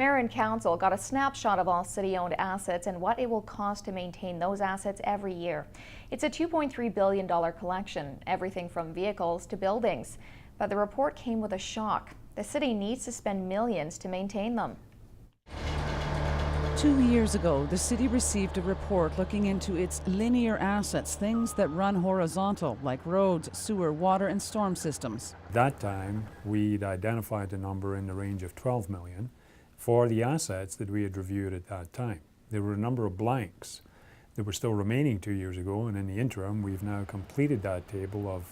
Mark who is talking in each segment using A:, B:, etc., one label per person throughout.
A: Mayor and Council got a snapshot of all city-owned assets and what it will cost to maintain those assets every year. It's a $2.3 billion collection, everything from vehicles to buildings. But the report came with a shock. The city needs to spend millions to maintain them.
B: 2 years ago, the city received a report looking into its linear assets, things that run horizontal, like roads, sewer, water, and storm systems.
C: At that time, we'd identified a number in the range of 12 million for the assets that we had reviewed at that time. There were a number of blanks that were still remaining 2 years ago, and in the interim, we've now completed that table of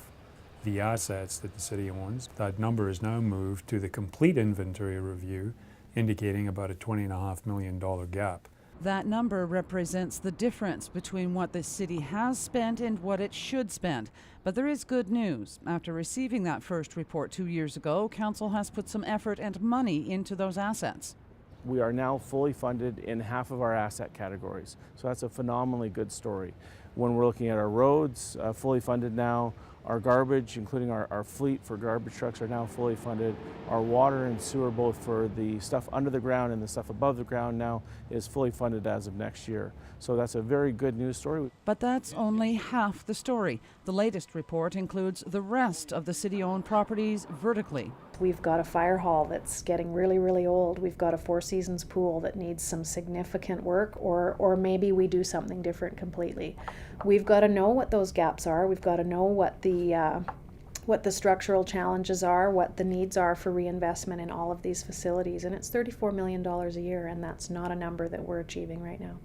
C: the assets that the city owns. That number is now moved to the complete inventory review, indicating about a $20.5 million gap.
B: That number represents the difference between what the city has spent and what it should spend. But there is good news. After receiving that first report 2 years ago, Council has put some effort and money into those assets.
D: We are now fully funded in half of our asset categories. So that's a phenomenally good story. When we're looking at our roads, fully funded now. Our garbage, including our fleet for garbage trucks, are now fully funded. Our water and sewer, both for the stuff under the ground and the stuff above the ground now, is fully funded as of next year. So that's a very good news story.
B: But that's only half the story. The latest report includes the rest of the city-owned properties vertically.
E: We've got a fire hall that's getting really, really old. We've got a Four Seasons pool that needs some significant work, or maybe we do something different completely. We've got to know what those gaps are. We've got to know what the structural challenges are, what the needs are for reinvestment in all of these facilities. And it's $34 million a year, and that's not a number that we're achieving right now.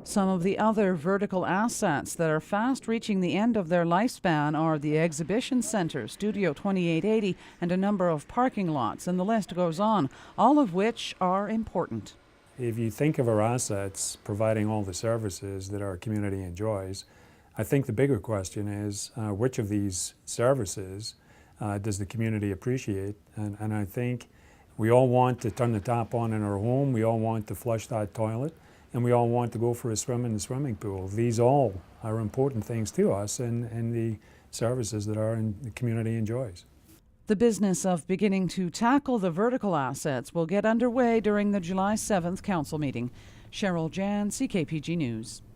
B: Some of the other vertical assets that are fast reaching the end of their lifespan are the Exhibition Centre, Studio 2880, and a number of parking lots, and the list goes on, all of which are important.
C: If you think of our assets providing all the services that our community enjoys, I think the bigger question is which of these services does the community appreciate? And I think we all want to turn the tap on in our home, we all want to flush that toilet, and we all want to go for a swim in the swimming pool. These all are important things to us and the services that our community enjoys.
B: The business of beginning to tackle the vertical assets will get underway during the July 7th council meeting. Cheryl Jan, CKPG News.